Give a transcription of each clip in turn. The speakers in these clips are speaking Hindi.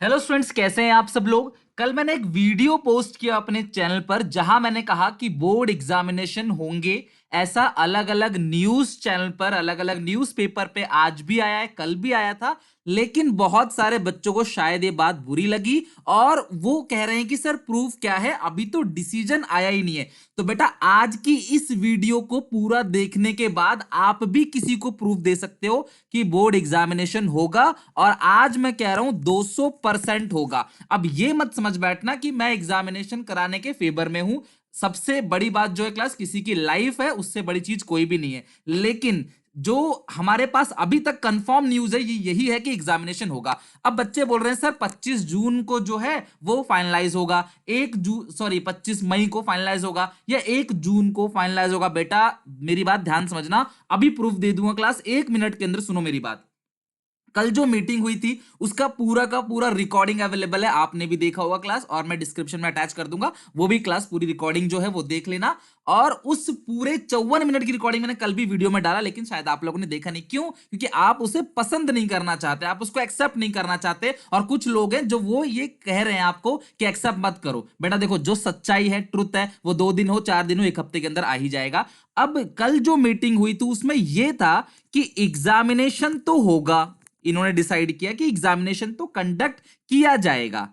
हेलो स्टूडेंट्स, कैसे हैं आप सब लोग। कल मैंने एक वीडियो पोस्ट किया अपने चैनल पर जहां मैंने कहा कि बोर्ड एग्जामिनेशन होंगे। ऐसा अलग अलग न्यूज चैनल पर, अलग अलग न्यूज पेपर पे आज भी आया है, कल भी आया था। लेकिन बहुत सारे बच्चों को शायद ये बात बुरी लगी और वो कह रहे हैं कि सर प्रूफ क्या है, अभी तो डिसीजन आया ही नहीं है। तो बेटा, आज की इस वीडियो को पूरा देखने के बाद आप भी किसी को प्रूफ दे सकते हो कि बोर्ड एग्जामिनेशन होगा। और आज मैं कह रहा हूं 200% होगा। अब ये मत समझ बैठना कि मैं एग्जामिनेशन कराने के फेवर में हूं। सबसे बड़ी बात जो है क्लास, किसी की लाइफ है, उससे बड़ी चीज कोई भी नहीं है। लेकिन जो हमारे पास अभी तक कंफर्म न्यूज है ये यही है कि एग्जामिनेशन होगा। अब बच्चे बोल रहे हैं सर 25 जून को जो है वो फाइनलाइज होगा, 25 मई को फाइनलाइज होगा या 1 जून को फाइनलाइज होगा। बेटा मेरी बात ध्यान समझना, अभी प्रूफ दे दूंगा क्लास, 1 मिनट के अंदर सुनो मेरी बात। कल जो मीटिंग हुई थी उसका पूरा का पूरा रिकॉर्डिंग अवेलेबल है, आपने भी देखा होगा क्लास, और मैं डिस्क्रिप्शन में अटैच कर दूंगा वो भी क्लास, पूरी रिकॉर्डिंग जो है वो देख लेना। और उस पूरे 54 मिनट की रिकॉर्डिंग मैंने कल भी वीडियो में डाला, लेकिन शायद आप लोगों ने देखा नहीं। क्यों? क्योंकि आप उसे पसंद नहीं करना चाहते, आप उसको एक्सेप्ट नहीं करना चाहते। और कुछ लोग हैं जो वो ये कह रहे हैं आपको कि एक्सेप्ट मत करो। बेटा देखो, जो सच्चाई है, ट्रुथ है, वो 2 दिन हो, 4 दिन हो, 1 हफ्ते के अंदर आ ही जाएगा। अब कल जो मीटिंग हुई थी उसमें यह था कि एग्जामिनेशन तो होगा, इन्होंने डिसाइड किया कि एग्जामिनेशन तो कंडक्ट किया जाएगा।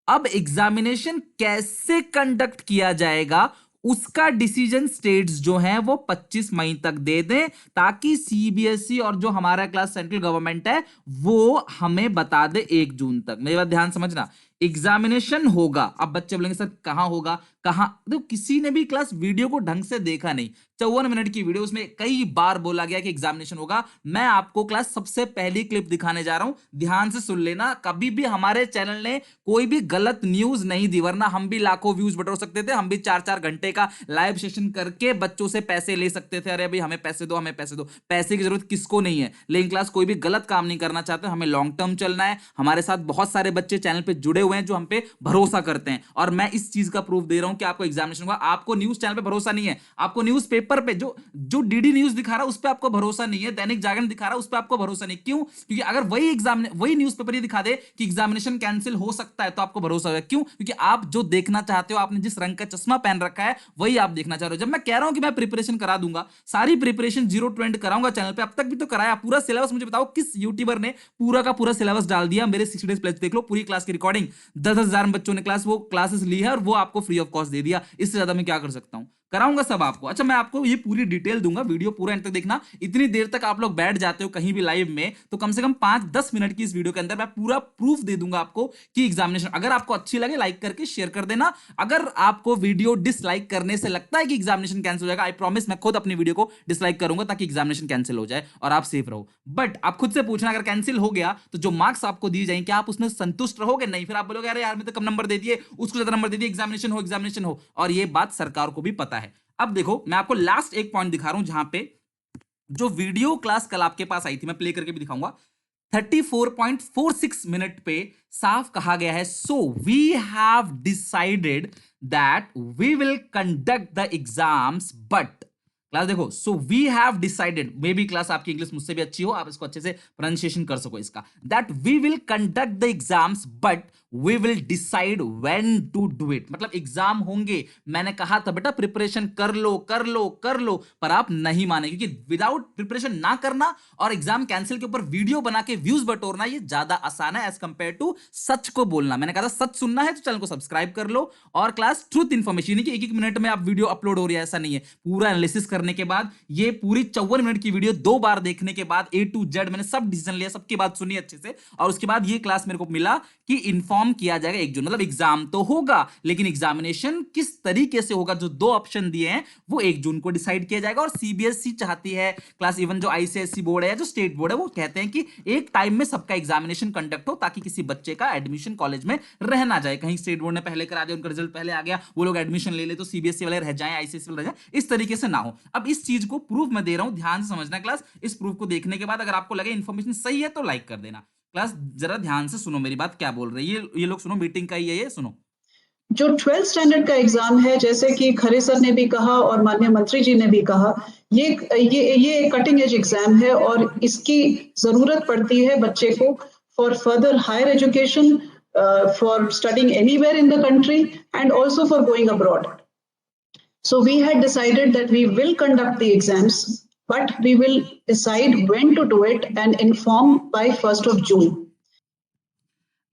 अब एग्जामिनेशन कैसे कंडक्ट किया जाएगा उसका डिसीजन स्टेट्स जो हैं वो 25 मई तक दे दें, ताकि सीबीएसई और जो हमारा क्लास सेंट्रल गवर्नमेंट है वो हमें बता दे 1 जून तक। मेरी बात ध्यान समझना, एग्जामिनेशन होगा। अब बच्चे बोलेंगे सर कहां होगा, कहां? तो किसी ने भी क्लास वीडियो को ढंग से देखा नहीं। 54 मिनट की वीडियो, उसमें कई बार बोला गया कि एग्जामिनेशन होगा। मैं आपको क्लास सबसे पहली क्लिप दिखाने जा रहा हूं, ध्यान से सुन लेना। कभी भी हमारे चैनल ने कोई भी गलत न्यूज नहीं दी, वरना हम भी लाखों व्यूज बटोर सकते थे, हम भी 4-4 घंटे का लाइव सेशन करके बच्चों से पैसे ले सकते थे। अरे भाई हमें पैसे दो, हमें पैसे दो। पैसे की जरूरत किसको नहीं है, लेकिन क्लास कोई भी गलत काम नहीं करना चाहते, हमें लॉन्ग टर्म चलना है। हमारे साथ बहुत सारे बच्चे चैनल पे जुड़े हुए हैं जो हम पे भरोसा करते हैं, और मैं इस चीज का प्रूफ दे रहा हूं कि आपको एग्जामिनेशन होगा। आपको न्यूज चैनल पे भरोसा नहीं है, आपको न्यूज पेपर पे जो जो डीडी न्यूज दिखा रहा है उस पे आपको भरोसा नहीं है, दैनिक जागरण दिखा रहा है उस पे आपको भरोसा नहीं। क्यों? क्योंकि अगर वही न्यूज पेपर ये दिखा दे कि एग्जामिनेशन कैंसिल हो सकता है तो आपको भरोसा होगा। क्यों? क्योंकि आप जो देखना चाहते हो, आपने जिस रंग का चश्मा पहन रखा है वही आप देखना चाह रहे हो। जब मैं कह रहा हूं कि मैं प्रिपरेशन करा दूंगा, सारी प्रिपरेशन जीरो टू एंड कराऊंगा चैनल पे, अब तक भी तो कराया पूरा सिलेबस। मुझे बताओ किस यूट्यूबर ने पूरा का पूरा सिलेबस डाल दिया? मेरे 60 डेज प्लेस देख लो, पूरी क्लास की रिकॉर्डिंग, 10,000 बच्चों ने वो क्लासेस ली है और वो आपको फ्री ऑफ कॉस्ट दे दिया। इससे ज्यादा मैं क्या कर सकता हूं? कराऊंगा सब आपको। अच्छा, मैं आपको ये पूरी डिटेल दूंगा, वीडियो पूरा एंड तक देखना। इतनी देर तक आप लोग बैठ जाते हो कहीं भी लाइव में, तो कम से कम 5-10 मिनट की इस वीडियो के अंदर मैं पूरा प्रूफ दे दूंगा आपको कि एग्जामिनेशन। अगर आपको अच्छी लगे लाइक करके शेयर कर देना। अगर आपको वीडियो डिसलाइक करने से लगता है कि एग्जामिनेशन कैंसिल हो जाएगा, आई प्रॉमिस मैं खुद अपनी वीडियो को डिसलाइक करूंगा ताकि एग्जामिनेशन कैंसिल हो जाए और आप सेफ रहो। बट आप खुद से पूछना, अगर कैंसिल हो गया तो जो मार्क्स आपको दिए जाएंगे क्या आप उसमें संतुष्ट रहोगे? नहीं, फिर आप बोलोगे अरे यार मैं तो कम नंबर दे दिए, उसको ज्यादा नंबर दे दिए, एग्जामिनेशन हो, एग्जामिनेशन हो। और ये बात सरकार को भी पता है। अब देखो, मैं आपको लास्ट एक पॉइंट दिखा रहा हूं जहां पे जो वीडियो क्लास कल आपके पास आई थी, मैं प्ले करके भी दिखाऊंगा। 34.46 मिनट पे साफ कहा गया है, so we have decided that we will conduct the exams but, class देखो, so we have decided, maybe class आपकी इंग्लिश मुझसे भी अच्छी हो, आप इसको अच्छे से प्रोनाउंसिएशन कर सको इसका, that we will conduct the exams but we will decide when to do it. मतलब एग्जाम होंगे, मैंने कहा था बेटा प्रिपरेशन कर लो कर लो कर लो, पर आप नहीं माने, क्योंकि विदाउट प्रिपरेशन ना करना और एग्जाम कैंसिल के ऊपर वीडियो बना के व्यूज बटोरना ये ज्यादा आसान है एज कंपेयर टू सच को बोलना। मैंने कहा था सच सुनना है तो चैनल को सब्सक्राइब कर लो। और क्लास ट्रूथ इंफॉर्मेशन, नहीं कि 1-1 मिनट में आप वीडियो अपलोड हो रही है, ऐसा नहीं है। पूरा एनालिसिस करने के बाद, ये पूरी 54 मिनट की वीडियो 2 बार देखने के बाद A to Z मैंने सब डिसीजन लिया, सबकी बात सुनी अच्छे से, और उसके बाद ये क्लास मेरे को मिला कि इन्फॉर्म किया जाएगा 1 जून। मतलब एग्जाम तो होगा, लेकिन एग्जामिनेशन किस तरीके से होगा, जो 2 ऑप्शन दिए हैं वो 1 जून को डिसाइड किया जाएगा। और सीबीएसई चाहती है क्लास, इवन जो आईसीएसई बोर्ड है या जो स्टेट बोर्ड है, वो कहते हैं कि एक टाइम में सबका एग्जामिनेशन कंडक्ट हो, ताकि किसी बच्चे का एडमिशन कॉलेज में रह ना जाए। कहीं स्टेट बोर्ड ने पहले करा दिया, उनका रिजल्ट पहले आ गया, वो लोग एडमिशन ले ले तो सीबीएसई वाले रह जाएं, आईसीएसई वाले रह जाएं, इस तरीके से ना हो। अब इस चीज को प्रूफ मैं दे रहा हूं, ध्यान से समझना क्लास। इस प्रूफ को देखने के बाद अगर आपको लगे इंफॉर्मेशन सही है तो लाइक कर देना। क्लास जरा ध्यान से सुनो मेरी बात, क्या बोल रही है ये लोग, सुनो, मीटिंग का ही है ये, सुनो। जो 12th स्टैंडर्ड का एग्जाम है, जैसे कि खरे सर ने भी कहा और माननीय मंत्री जी ने भी कहा, ये कटिंग एज एग्जाम है और इसकी जरूरत पड़ती है बच्चे को for further higher education, for studying anywhere in the country and also for going abroad. So we had decided that we will conduct the exams, but we will decide when to do it and inform by 1st of June.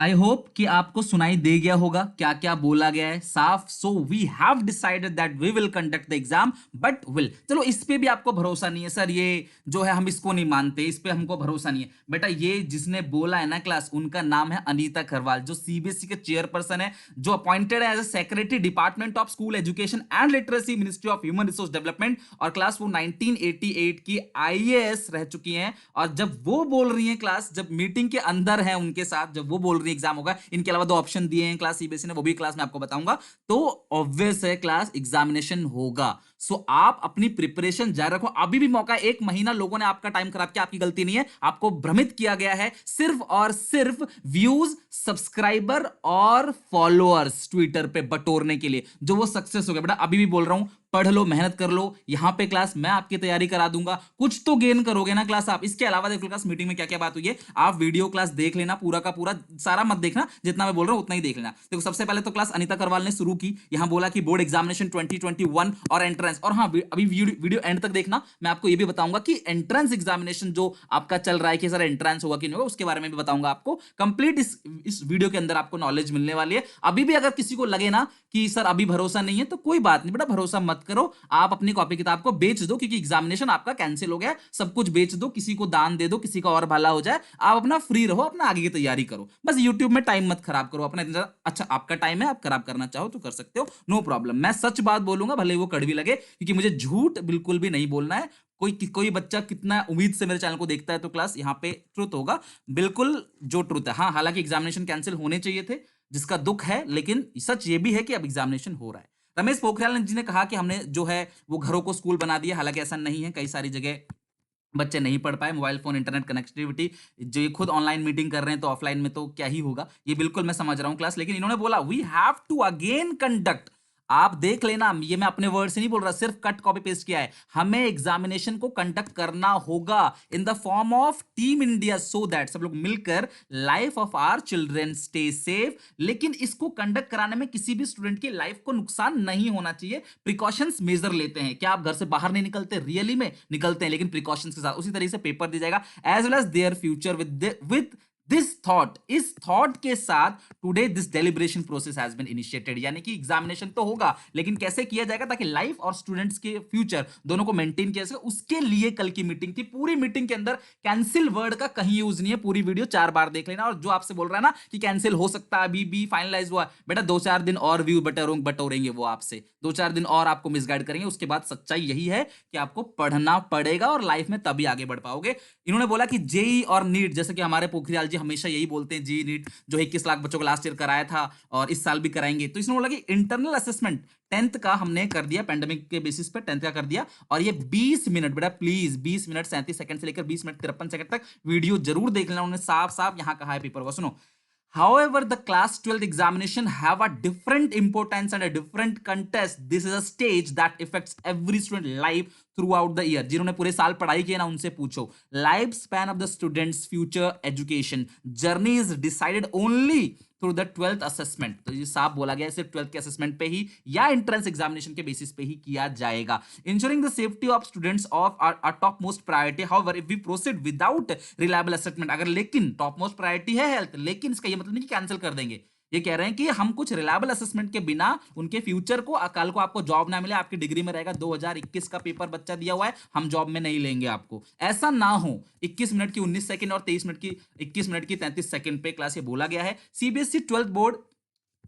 I hope कि आपको सुनाई दे गया होगा क्या क्या बोला गया है साफ. So we have decided that we will conduct the exam but will. चलो इस पे भी आपको भरोसा नहीं है सर, ये जो है हम इसको नहीं मानते, इस पे हमको भरोसा नहीं है. बेटा ये जिसने बोला है ना क्लास, उनका नाम है अनीता खरवाल, जो सीबीएसई के चेयरपर्सन है, जो अपॉइंटेड है as a secretary department of school education and literacy, ministry of human resource development. और क्लास वो 1988 की आईएएस रह चुकी हैं. और जब वो बोल रही हैं क्लास, जब मीटिंग के अंदर है उनके साथ, जब वो बोल रही है एग्जाम होगा, इनके अलावा दो ऑप्शन दिए हैं क्लास सीबीएसई ने, वो भी क्लास में आपको बताऊंगा, तो ऑब्वियस है क्लास एग्जामिनेशन होगा. सो आप अपनी प्रिपरेशन जारी रखो, अभी भी मौका है. 1 महीना लोगों ने आपका टाइम खराब किया, आपकी गलती नहीं है, आपको भ्रमित किया गया है सिर्फ और सिर्फ व्यूज, सब्सक्राइबर और फॉलोअर्स ट्विटर पे बटोरने के लिए, जो वो सक्सेस हो गया. बेटा अभी भी बोल रहा हूं, पढ़ लो, मेहनत कर लो, यहां पे क्लास मैं आपकी तैयारी करा दूंगा, कुछ तो गेन करोगे ना क्लास आप. इसके अलावा देखो क्लास मीटिंग में क्या क्या बात हुई है, आप वीडियो क्लास देख लेना, पूरा का पूरा, सारा मत देखना, जितना मैं बोल रहा हूं उतना ही देख लेना. देखो सबसे पहले तो क्लास अनीता करवाल ने शुरू की, यहां बोला कि बोर्ड एग्जामिनेशन 2021 और एंट्रेंस. और हाँ, अभी वीडियो एंड तक देखना, मैं आपको ये भी बताऊंगा कि एंट्रेंस एग्जामिनेशन जो आपका चल रहा है कि सर एंट्रेंस होगा कि नहीं होगा, उसके बारे में भी बताऊंगा आपको. कंप्लीट इस वीडियो के अंदर आपको नॉलेज मिलने वाली है. अभी भी अगर किसी को लगे ना कि सर अभी भरोसा नहीं है, तो कोई बात नहीं बेटा, भरोसा मत करो, आप अपनी कॉपी किताब को बेच दो, क्योंकि एग्जामिनेशन आपका कैंसिल हो गया. सब कुछ बेच दो, किसी को दान दे दो, किसी का और भला हो जाए, आप अपना फ्री रहो, अपना आगे की तैयारी करो. बस यूट्यूब में टाइम मत खराब करो अपना. अच्छा आपका टाइम है, आप खराब करना चाहो तो कर सकते हो, नो प्रॉब्लम. मैं सच बात बोलूंगा भले वो कड़वी लगे, क्योंकि मुझे झूठ बिल्कुल भी नहीं बोलना है. कोई बच्चा कितना उम्मीद से मेरे चैनल को देखता है, तो क्लास यहाँ पे ट्रुथ होगा, बिल्कुल जो ट्रुथ है. हाँ, हालांकि एग्जामिनेशन कैंसिल होने चाहिए थे, जिसका दुख है, लेकिन सच ये भी है कि अब एग्जामिनेशन हो रहा है. रमेश पोखरियाल जी ने कहा कि हमने जो है वो घरों को स्कूल बना दिया, हालांकि ऐसा नहीं है. कई सारी जगह बच्चे नहीं पढ़ पाए, मोबाइल फोन इंटरनेट कनेक्टिविटी, जो ये खुद ऑनलाइन मीटिंग कर रहे हैं, तो ऑफलाइन में तो क्या ही होगा, ये बिल्कुल मैं समझ रहा हूं क्लास. लेकिन इन्होंने बोला we have to again conduct. आप देख लेना, ये मैं अपने वर्ड से नहीं बोल रहा, सिर्फ कट कॉपी पेस्ट किया है. हमें एग्जामिनेशन को कंडक्ट करना होगा in the form of team India, so that सब लोग मिलकर life of our children stay safe. लेकिन इसको कंडक्ट कराने में किसी भी स्टूडेंट की लाइफ को नुकसान नहीं होना चाहिए. प्रिकॉशंस मेजर लेते हैं. क्या आप घर से बाहर नहीं निकलते? रियली में निकलते हैं, लेकिन प्रिकॉशंस के साथ. उसी तरीके से पेपर दिया जाएगा as well as their future with this thought. इस थॉट के साथ today this deliberation process has been initiated, यानी कि एग्जामिनेशन तो होगा, लेकिन कैसे किया जाएगा ताकि लाइफ और स्टूडेंट्स के फ्यूचर दोनों को मेंटेन किया जा सके, उसके लिए कल की मीटिंग थी. पूरी मीटिंग के अंदर कैंसिल वर्ड का कहीं यूज नहीं है. पूरी वीडियो 4 बार देख लेना. और जो आपसे बोल रहा है ना कि कैंसिल हो सकता है, अभी भी फाइनलाइज हुआ, बेटा 2-4 दिन और व्यू बटोरेंगे वो आपसे, 2-4 दिन और आपको मिसगाइड करेंगे. उसके बाद सच्चाई यही है कि आपको पढ़ना पड़ेगा और लाइफ में तभी आगे बढ़ पाओगे. इन्होंने बोला कि जेई और नीट, जैसे कि हमारे पोखरियाल जी हमेशा यही बोलते हैं, जी नीट जो 21 लाख बच्चों को लास्ट ईयर कराया था और इस साल भी कराएंगे, तो इसने बोला कि इंटरनल असेसमेंट 10th का हमने कर दिया, पेंडेमिक के बेसिस पे 10th का कर दिया. और ये 20 मिनट, बेटा प्लीज 20 मिनट 37 सेकंड से लेकर 20 मिनट 53 सेकंड तक वीडियो जरूर देख लेना. उन्होंने साफ साफ यहां कहा है पेपर को, सुनो. However, the class 12th examination have a different importance and a different contest. This is a stage that affects every student life throughout the year. जिन्होंने पूरे साल पढ़ाई की है ना, उनसे पूछो. Life span of the student's future education journey is decided only through the 12th assessment. तो ये साफ बोला गया है, सिर्फ 12th के असेसमेंट पे ही या एंट्रेंस एग्जामिनेशन के बेसिस पे ही किया जाएगा. Ensuring the safety of students of our topmost priority. However if we proceed without reliable assessment, अगर लेकिन टॉप मोस्ट प्रायोरिटी है हेल्थ, लेकिन इसका ये मतलब नहीं कि कैंसिल कर देंगे. ये कह रहे हैं कि हम कुछ रिलायबल असेसमेंट के बिना उनके फ्यूचर को, कल को आपको जॉब ना मिले, आपकी डिग्री में रहेगा 2021 का पेपर बच्चा दिया हुआ है, हम जॉब में नहीं लेंगे आपको, ऐसा ना हो. 21 मिनट की 19 सेकंड और 23 मिनट की 21 मिनट की 33 सेकंड पे क्लास ये बोला गया है. सीबीएसई 12th बोर्ड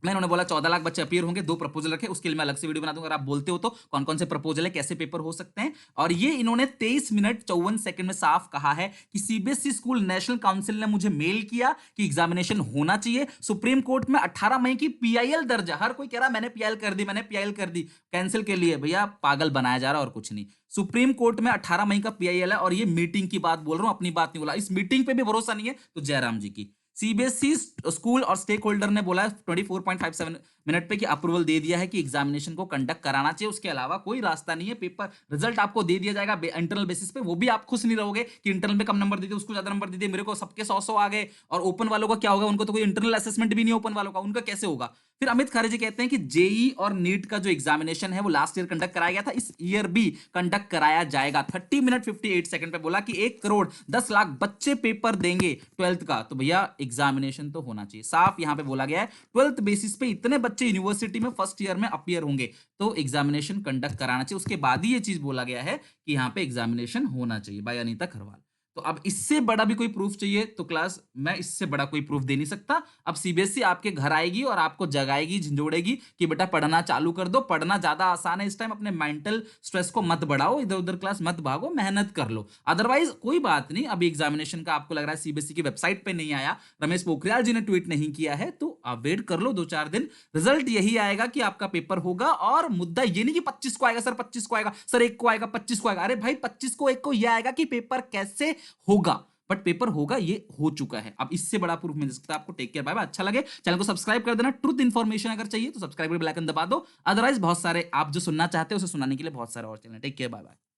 मैं उन्होंने बोला 14 लाख बच्चे अपीयर होंगे, 2 प्रपोजल रखे, उसके लिए मैं अलग से वीडियो बना दूंगा. अगर आप बोलते हो तो कौन कौन से प्रपोजल है, कैसे पेपर हो सकते हैं. और ये इन्होंने 23 मिनट 54 सेकंड में साफ कहा है कि सीबीएसई स्कूल नेशनल काउंसिल ने मुझे मेल किया कि एग्जामिनेशन होना चाहिए. सुप्रीम कोर्ट में 18 मई की पीआईएल दर्ज है. हर कोई कह रहा मैंने पीआईएल कर दी, कैंसिल के लिए. भैया पागल बनाया जा रहा है और कुछ नहीं. सुप्रीम कोर्ट में 18 मई का पीआईएल है. और ये मीटिंग की बात बोल रहा हूं, अपनी बात नहीं बोला. इस मीटिंग पे भी भरोसा नहीं है तो जयराम जी की. सीबीएसई स्कूल और स्टेक होल्डर ने बोला है 24.57 मिनट पे कि अप्रूवल दे दिया है कि एग्जामिनेशन को कंडक्ट कराना चाहिए, उसके अलावा कोई रास्ता नहीं है। पेपर रिजल्ट आपको दे दिया जाएगा इंटरनल बेसिस पे, वो भी आप खुश नहीं रहोगे कि इंटरनल पे कम नंबर दे दिए, उसको ज्यादा नंबर दे दिए, मेरे को सबके 100 आ गए। और ओपन वालों का क्या होगा, उनको तो कोई इंटरनल असेसमेंट भी नहीं है ओपन वालों का, उनका कैसे होगा। फिर अमित खरे जी कहते हैं कि जेई और नीट का जो एग्जामिनेशन है वो लास्ट ईयर कंडक्ट कराया गया था, इस ईयर भी कंडक्ट कराया जाएगा। 30 मिनट 58 सेकंड पे बोला कि 1 करोड़ 10 लाख बच्चे पेपर देंगे 12th का, तो भैया एग्जामिनेशन तो होना चाहिए। साफ यहां पे बोला गया है 12th बेसिस पे इतने बच्चे यूनिवर्सिटी में फर्स्ट ईयर में अपीयर होंगे तो एग्जामिनेशन कंडक्ट कराना चाहिए। उसके बाद ही ये चीज बोला गया है कि यहां पे एग्जामिनेशन होना चाहिए बाय अनीता खरवाल। तो अब इससे बड़ा भी कोई प्रूफ चाहिए तो क्लास मैं इससे बड़ा कोई प्रूफ दे नहीं सकता। अब सीबीएसई आपके घर आएगी और आपको जगाएगी, झंझोड़ेगी कि बेटा पढ़ना चालू कर दो, पढ़ना ज्यादा आसान है इस टाइम, अपने मेंटल स्ट्रेस को मत बढ़ाओ, इधर उधर क्लास मत भागो, मेहनत कर लो। अदरवाइज कोई बात नहीं, अभी एग्जामिनेशन का आपको लग रहा है सीबीएसई की वेबसाइट पे नहीं आया, रमेश पोखरियाल जी ने ट्वीट नहीं किया है, तो आप वेट कर लो 2-4 दिन, रिजल्ट यही आएगा कि आपका पेपर होगा। और मुद्दा ये नहीं कि 25 को आएगा सर, 25 को आएगा सर, 1 को आएगा, 25 को आएगा। अरे भाई 25 को 1 को यह आएगा कि पेपर कैसे होगा, बट पेपर होगा, ये हो चुका है। अब इससे बड़ा प्रूफ मिल सकता है आपको। Take care, bye bye. अच्छा लगे चैनल को सब्सक्राइब कर देना, ट्रुथ इन्फॉर्मेशन अगर चाहिए तो सब्सक्राइब बेल आइकन दबा दो। अदरवाइज बहुत सारे आप जो सुनना चाहते हो उसे सुनाने के लिए बहुत सारे और channel. Take care, bye bye.